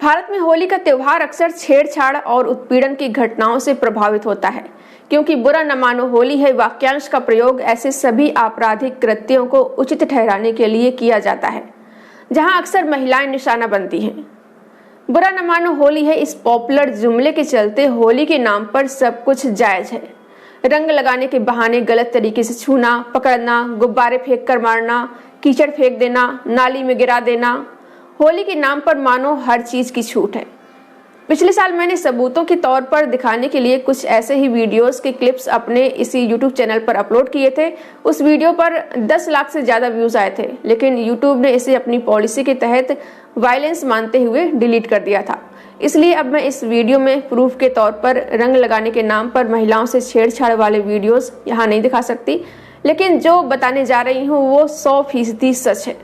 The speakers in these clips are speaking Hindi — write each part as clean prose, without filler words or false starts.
भारत में होली का त्योहार अक्सर छेड़छाड़ और उत्पीड़न की घटनाओं से प्रभावित होता है, क्योंकि बुरा न मानो होली है वाक्यांश का प्रयोग ऐसे सभी आपराधिक कृत्यों को उचित ठहराने के लिए किया जाता है, जहां अक्सर महिलाएं निशाना बनती हैं। बुरा न मानो होली है इस पॉपुलर जुमले के चलते होली के नाम पर सब कुछ जायज है। रंग लगाने के बहाने गलत तरीके से छूना, पकड़ना, गुब्बारे फेंक कर मारना, कीचड़ फेंक देना, नाली में गिरा देना, होली के नाम पर मानो हर चीज की छूट है। पिछले साल मैंने सबूतों के तौर पर दिखाने के लिए कुछ ऐसे ही वीडियोस के क्लिप्स अपने इसी YouTube चैनल पर अपलोड किए थे। उस वीडियो पर 10 लाख से ज़्यादा व्यूज़ आए थे, लेकिन YouTube ने इसे अपनी पॉलिसी के तहत वायलेंस मानते हुए डिलीट कर दिया था। इसलिए अब मैं इस वीडियो में प्रूफ के तौर पर रंग लगाने के नाम पर महिलाओं से छेड़छाड़ वाले वीडियोस यहाँ नहीं दिखा सकती, लेकिन जो बताने जा रही हूँ वो 100% सच है।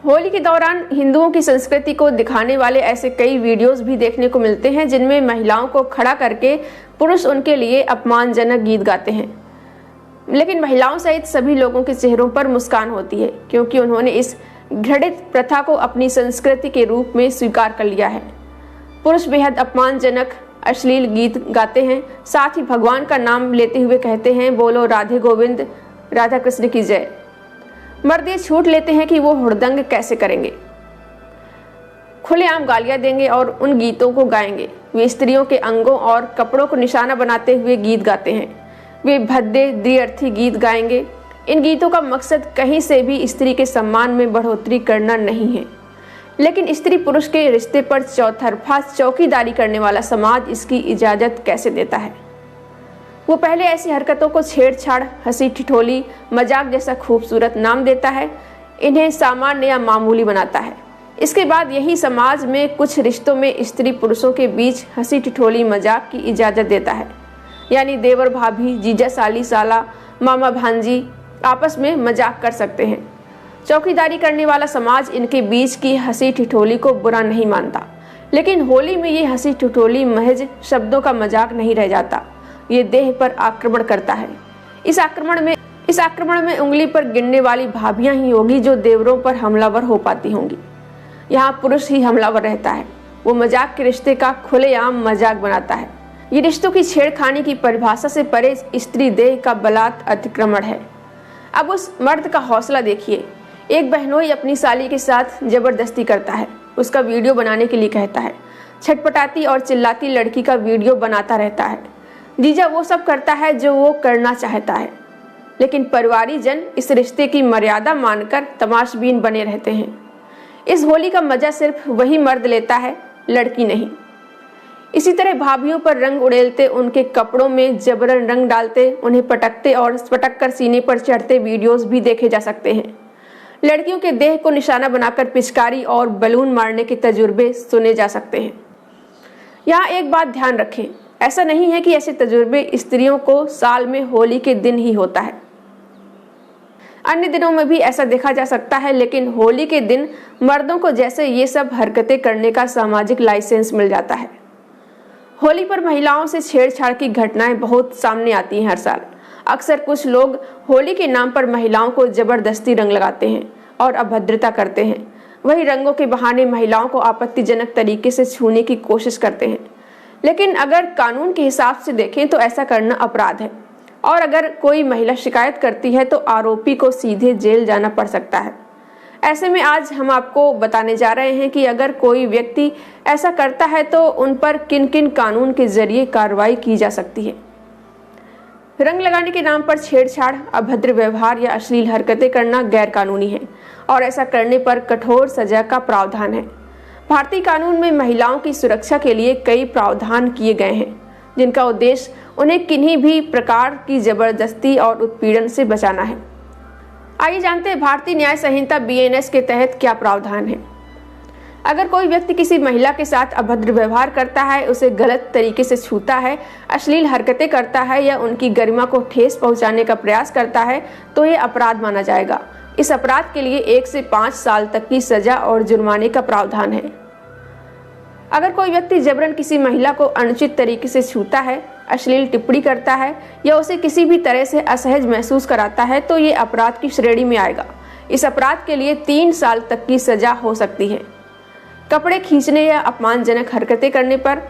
होली के दौरान हिंदुओं की संस्कृति को दिखाने वाले ऐसे कई वीडियोस भी देखने को मिलते हैं, जिनमें महिलाओं को खड़ा करके पुरुष उनके लिए अपमानजनक गीत गाते हैं, लेकिन महिलाओं सहित सभी लोगों के चेहरों पर मुस्कान होती है, क्योंकि उन्होंने इस घृणित प्रथा को अपनी संस्कृति के रूप में स्वीकार कर लिया है। पुरुष बेहद अपमानजनक अश्लील गीत गाते हैं, साथ ही भगवान का नाम लेते हुए कहते हैं, बोलो राधे गोविंद राधा कृष्ण की जय। मर्द ये छूट लेते हैं कि वो हुड़दंग कैसे करेंगे, खुलेआम गालियां देंगे और उन गीतों को गाएंगे। वे स्त्रियों के अंगों और कपड़ों को निशाना बनाते हुए गीत गाते हैं। वे भद्दे द्व्यर्थी गीत गाएंगे। इन गीतों का मकसद कहीं से भी स्त्री के सम्मान में बढ़ोतरी करना नहीं है, लेकिन स्त्री पुरुष के रिश्ते पर चौतरफा चौकीदारी करने वाला समाज इसकी इजाजत कैसे देता है। वो पहले ऐसी हरकतों को छेड़छाड़, हंसी ठिठोली, मजाक जैसा खूबसूरत नाम देता है, इन्हें सामान्य या मामूली बनाता है। इसके बाद यही समाज में कुछ रिश्तों में स्त्री पुरुषों के बीच हंसी ठिठोली मजाक की इजाज़त देता है, यानी देवर भाभी, जीजा साली साला, मामा भांजी आपस में मजाक कर सकते हैं। चौकीदारी करने वाला समाज इनके बीच की हंसी ठिठोली को बुरा नहीं मानता, लेकिन होली में ये हंसी ठिठोली महज शब्दों का मजाक नहीं रह जाता, ये देह पर आक्रमण करता है। इस आक्रमण में उंगली पर गिनने वाली भाभियां ही होगी जो देवरों पर हमलावर हो पाती होंगी। यहाँ पुरुष ही हमलावर रहता है। वो मजाक के रिश्ते का खुलेआम मजाक बनाता है। ये रिश्तों की छेड़खानी की परिभाषा से परे स्त्री देह का बलात् अतिक्रमण है। अब उस मर्द का हौसला देखिए। एक बहनोई अपनी साली के साथ जबरदस्ती करता है, उसका वीडियो बनाने के लिए कहता है, छटपटाती और चिल्लाती लड़की का वीडियो बनाता रहता है। जीजा वो सब करता है जो वो करना चाहता है, लेकिन परिवारी जन इस रिश्ते की मर्यादा मानकर तमाशबीन बने रहते हैं। इस होली का मजा सिर्फ वही मर्द लेता है, लड़की नहीं। इसी तरह भाभियों पर रंग उड़ेलते, उनके कपड़ों में जबरन रंग डालते, उन्हें पटकते और पटक कर सीने पर चढ़ते वीडियोस भी देखे जा सकते हैं। लड़कियों के देह को निशाना बनाकर पिचकारी और बलून मारने के तजुर्बे सुने जा सकते हैं। यहाँ एक बात ध्यान रखें, ऐसा नहीं है कि ऐसे तजुर्बे स्त्रियों को साल में होली के दिन ही होता है। अन्य दिनों में भी ऐसा देखा जा सकता है, लेकिन होली के दिन मर्दों को जैसे ये सब हरकतें करने का सामाजिक लाइसेंस मिल जाता है। होली पर महिलाओं से छेड़छाड़ की घटनाएं बहुत सामने आती हैं हर साल। अक्सर कुछ लोग होली के नाम पर महिलाओं को जबरदस्ती रंग लगाते हैं और अभद्रता करते हैं। वही रंगों के बहाने महिलाओं को आपत्तिजनक तरीके से छूने की कोशिश करते हैं, लेकिन अगर कानून के हिसाब से देखें तो ऐसा करना अपराध है, और अगर कोई महिला शिकायत करती है तो आरोपी को सीधे जेल जाना पड़ सकता है। ऐसे में आज हम आपको बताने जा रहे हैं कि अगर कोई व्यक्ति ऐसा करता है तो उन पर किन किन कानून के जरिए कार्रवाई की जा सकती है। रंग लगाने के नाम पर छेड़छाड़, अभद्र व्यवहार या अश्लील हरकतें करना गैर कानूनी है और ऐसा करने पर कठोर सजा का प्रावधान है। भारतीय कानून में महिलाओं की सुरक्षा के लिए कई प्रावधान किए गए हैं, जिनका उद्देश्य उन्हें किन्हीं भी प्रकार की जबरदस्ती और उत्पीड़न से बचाना है। आइए जानते हैं भारतीय न्याय संहिता BNS के तहत क्या प्रावधान है। अगर कोई व्यक्ति किसी महिला के साथ अभद्र व्यवहार करता है, उसे गलत तरीके से छूता है, अश्लील हरकतें करता है या उनकी गरिमा को ठेस पहुंचाने का प्रयास करता है, तो ये अपराध माना जाएगा। इस अपराध के लिए 1 से 5 साल तक की सजा और जुर्माने का प्रावधान है। अगर कोई व्यक्ति जबरन किसी महिला को अनुचित तरीके से छूता है, अश्लील टिप्पणी करता है या उसे किसी भी तरह से असहज महसूस कराता है, तो ये अपराध की श्रेणी में आएगा। इस अपराध के लिए 3 साल तक की सजा हो सकती है। कपड़े खींचने या अपमानजनक हरकतें करने पर।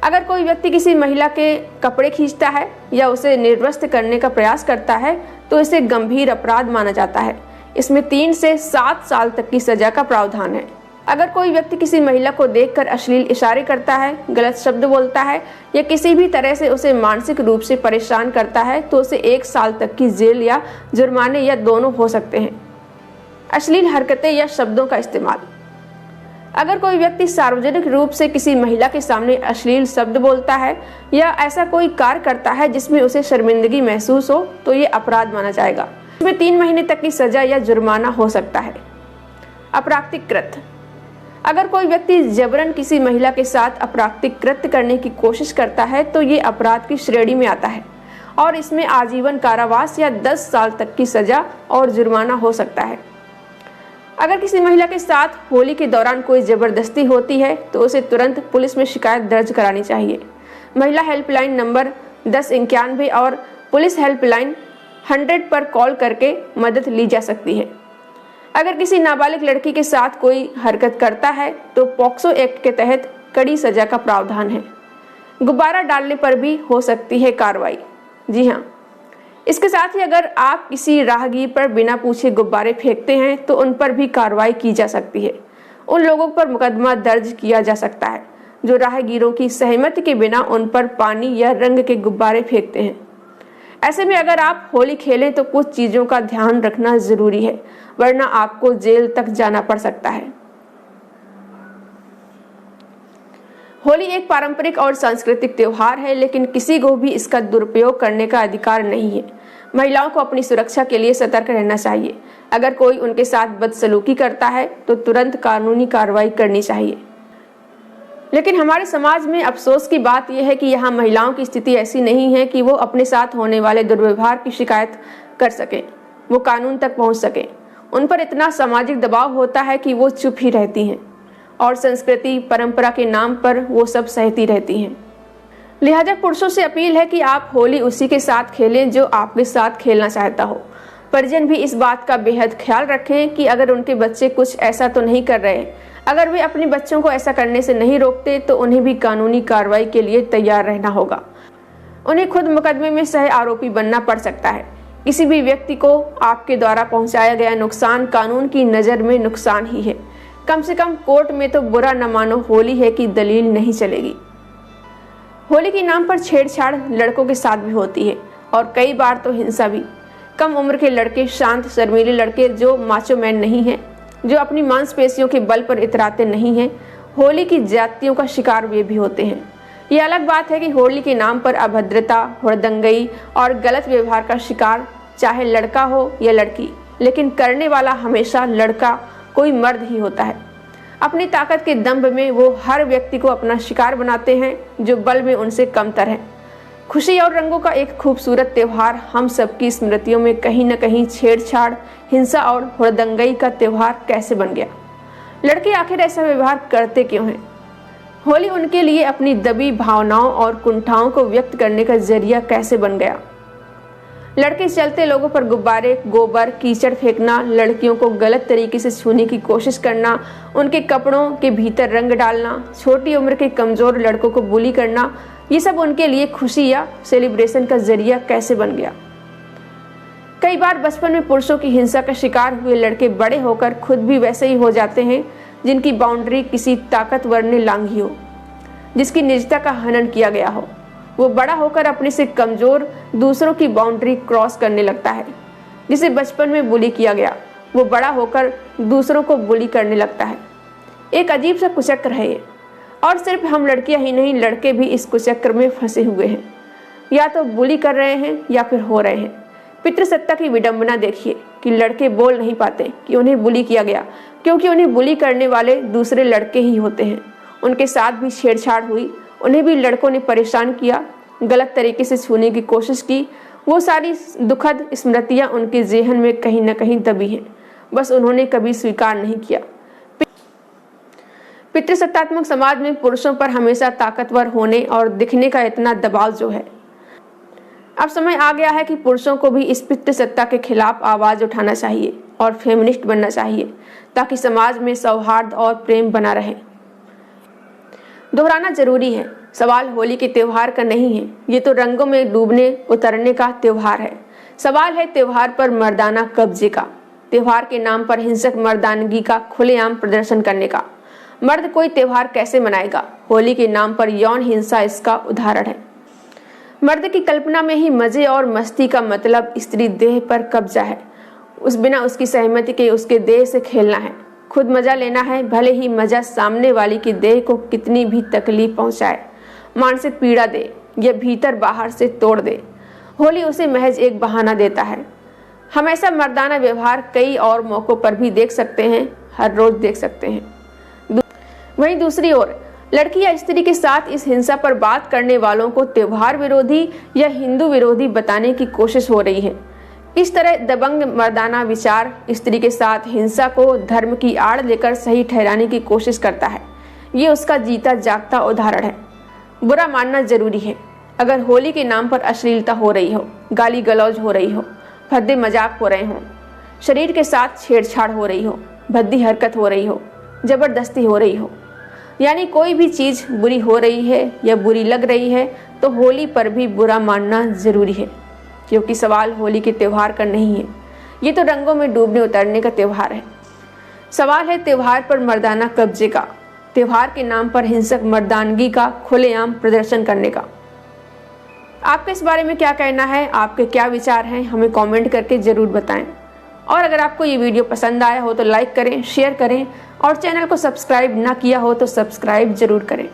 अगर कोई व्यक्ति किसी महिला के कपड़े खींचता है या उसे निर्वस्त्र करने का प्रयास करता है तो इसे गंभीर अपराध माना जाता है। इसमें 3 से 7 साल तक की सजा का प्रावधान है। अगर कोई व्यक्ति किसी महिला को देखकर अश्लील इशारे करता है, गलत शब्द बोलता है या किसी भी तरह से उसे मानसिक रूप से परेशान करता है तो उसे 1 साल तक की जेल या जुर्माने या दोनों हो सकते हैं। अश्लील हरकतें या शब्दों का इस्तेमाल। अगर कोई व्यक्ति सार्वजनिक रूप से किसी महिला के सामने अश्लील शब्द बोलता है या ऐसा कोई कार्य करता है जिसमें उसे शर्मिंदगी महसूस हो तो ये अपराध माना जाएगा। इसमें 3 महीने तक की सजा या जुर्माना हो सकता है। अप्राकृतिक कृत्य। अगर कोई व्यक्ति जबरन किसी महिला के साथ अप्राकृतिक कृत्य करने की कोशिश करता है तो ये अपराध की श्रेणी में आता है और इसमें आजीवन कारावास या 10 साल तक की सजा और जुर्माना हो सकता है। अगर किसी महिला के साथ होली के दौरान कोई जबरदस्ती होती है तो उसे तुरंत पुलिस में शिकायत दर्ज करानी चाहिए। महिला हेल्पलाइन नंबर 1091 और पुलिस हेल्पलाइन 100 पर कॉल करके मदद ली जा सकती है। अगर किसी नाबालिग लड़की के साथ कोई हरकत करता है तो पॉक्सो एक्ट के तहत कड़ी सजा का प्रावधान है। गुब्बारा डालने पर भी हो सकती है कार्रवाई। जी हाँ, इसके साथ ही अगर आप किसी राहगीर पर बिना पूछे गुब्बारे फेंकते हैं तो उन पर भी कार्रवाई की जा सकती है। उन लोगों पर मुकदमा दर्ज किया जा सकता है जो राहगीरों की सहमति के बिना उन पर पानी या रंग के गुब्बारे फेंकते हैं। ऐसे में अगर आप होली खेलें तो कुछ चीज़ों का ध्यान रखना जरूरी है, वरना आपको जेल तक जाना पड़ सकता है। होली एक पारंपरिक और सांस्कृतिक त्योहार है, लेकिन किसी को भी इसका दुरुपयोग करने का अधिकार नहीं है। महिलाओं को अपनी सुरक्षा के लिए सतर्क रहना चाहिए। अगर कोई उनके साथ बदसलूकी करता है तो तुरंत कानूनी कार्रवाई करनी चाहिए। लेकिन हमारे समाज में अफसोस की बात यह है कि यहाँ महिलाओं की स्थिति ऐसी नहीं है कि वो अपने साथ होने वाले दुर्व्यवहार की शिकायत कर सकें, वो कानून तक पहुँच सकें। उन पर इतना सामाजिक दबाव होता है कि वो चुप ही रहती हैं और संस्कृति परंपरा के नाम पर वो सब सहती रहती हैं। लिहाजा पुरुषों से अपील है कि आप होली उसी के साथ खेलें जो आपके साथ खेलना चाहता हो। परिजन भी इस बात का बेहद ख्याल रखें कि अगर उनके बच्चे कुछ ऐसा तो नहीं कर रहे। अगर वे अपने बच्चों को ऐसा करने से नहीं रोकते तो उन्हें भी कानूनी कार्रवाई के लिए तैयार रहना होगा। उन्हें खुद मुकदमे में सह आरोपी बनना पड़ सकता है। किसी भी व्यक्ति को आपके द्वारा पहुंचाया गया नुकसान कानून की नज़र में नुकसान ही है। कम से कम कोर्ट में तो बुरा न मानो होली है कि दलील नहीं चलेगी। होली के नाम पर छेड़छाड़ लड़कों के साथ भी होती है और कई बार तो हिंसा भी। कम उम्र के लड़के, शांत शर्मीले लड़के जो माचो मैन नहीं हैं, जो अपनी मांसपेशियों के बल पर इतराते नहीं हैं, होली की जातियों का शिकार वे भी होते हैं। ये अलग बात है कि होली के नाम पर अभद्रता, हुड़दंगई और गलत व्यवहार का शिकार चाहे लड़का हो या लड़की, लेकिन करने वाला हमेशा लड़का, कोई मर्द ही होता है। अपनी ताकत के दंभ में वो हर व्यक्ति को अपना शिकार बनाते हैं जो बल में उनसे कमतर है। खुशी और रंगों का एक खूबसूरत त्योहार हम सबकी स्मृतियों में कहीं न कहीं छेड़छाड़, हिंसा और हुड़दंगई का त्योहार कैसे बन गया? लड़के आखिर ऐसा व्यवहार करते क्यों हैं? होली उनके लिए अपनी दबी भावनाओं और कुंठाओं को व्यक्त करने का जरिया कैसे बन गया? लड़के चलते लोगों पर गुब्बारे, गोबर, कीचड़ फेंकना, लड़कियों को गलत तरीके से छूने की कोशिश करना, उनके कपड़ों के भीतर रंग डालना, छोटी उम्र के कमजोर लड़कों को बुली करना, ये सब उनके लिए खुशी या सेलिब्रेशन का जरिया कैसे बन गया? कई बार बचपन में पुरुषों की हिंसा का शिकार हुए लड़के बड़े होकर खुद भी वैसे ही हो जाते हैं जिनकी बाउंड्री किसी ताकतवर ने लांघी हो, जिसकी निजता का हनन किया गया हो। वो बड़ा होकर अपने से कमजोर दूसरों की बाउंड्री क्रॉस करने लगता है। जिसे बचपन में बुली किया गया वो बड़ा होकर दूसरों को बुली करने लगता है। एक अजीब सा कुचक्र है ये, और सिर्फ हम लड़कियां ही नहीं, लड़के भी इस कुचक्र में फंसे हुए हैं। या तो बुली कर रहे हैं या फिर हो रहे हैं। पितृसत्ता की विडंबना देखिए कि लड़के बोल नहीं पाते कि उन्हें बुली किया गया, क्योंकि उन्हें बुली करने वाले दूसरे लड़के ही होते हैं। उनके साथ भी छेड़छाड़ हुई, उन्हें भी लड़कों ने परेशान किया, गलत तरीके से छूने की कोशिश की। वो सारी दुखद स्मृतियां उनके ज़हन में कहीं न कहीं दबी हैं, बस उन्होंने कभी स्वीकार नहीं किया। पितृसत्तात्मक समाज में पुरुषों पर हमेशा ताकतवर होने और दिखने का इतना दबाव जो है, अब समय आ गया है कि पुरुषों को भी इस पितृसत्ता के खिलाफ आवाज़ उठाना चाहिए और फेमिनिस्ट बनना चाहिए, ताकि समाज में सौहार्द और प्रेम बना रहे। दोहराना जरूरी है, सवाल होली के त्योहार का नहीं है, ये तो रंगों में डूबने उतरने का त्योहार है। सवाल है त्योहार पर मर्दाना कब्जे का, त्योहार के नाम पर हिंसक मर्दानगी का खुलेआम प्रदर्शन करने का। मर्द कोई त्योहार कैसे मनाएगा? होली के नाम पर यौन हिंसा इसका उदाहरण है। मर्द की कल्पना में ही मजे और मस्ती का मतलब स्त्री देह पर कब्जा है, उस बिना उसकी सहमति के उसके देह से खेलना है, खुद मजा लेना है, भले ही मजा सामने वाली की देह को कितनी भी तकलीफ पहुंचाए, मानसिक पीड़ा दे या भीतर बाहर से तोड़ दे। होली उसे महज एक बहाना देता है। हम ऐसा मर्दाना व्यवहार कई और मौकों पर भी देख सकते हैं, हर रोज देख सकते हैं। वहीं दूसरी ओर लड़की या स्त्री के साथ इस हिंसा पर बात करने वालों को त्योहार विरोधी या हिंदू विरोधी बताने की कोशिश हो रही है। इस तरह दबंग मर्दाना विचार स्त्री के साथ हिंसा को धर्म की आड़ लेकर सही ठहराने की कोशिश करता है। ये उसका जीता जागता उदाहरण है। बुरा मानना जरूरी है। अगर होली के नाम पर अश्लीलता हो रही हो, गाली गलौज हो रही हो, भद्दे मजाक हो रहे हों, शरीर के साथ छेड़छाड़ हो रही हो, भद्दी हरकत हो रही हो, जबरदस्ती हो रही हो, यानी कोई भी चीज बुरी हो रही है या बुरी लग रही है, तो होली पर भी बुरा मानना जरूरी है, क्योंकि सवाल होली के त्योहार का नहीं है, ये तो रंगों में डूबने उतरने का त्योहार है। सवाल है त्योहार पर मर्दाना कब्जे का, त्योहार के नाम पर हिंसक मर्दानगी का खुलेआम प्रदर्शन करने का। आपका इस बारे में क्या कहना है? आपके क्या विचार हैं? हमें कमेंट करके जरूर बताएं। और अगर आपको ये वीडियो पसंद आया हो तो लाइक करें, शेयर करें और चैनल को सब्सक्राइब ना किया हो तो सब्सक्राइब जरूर करें।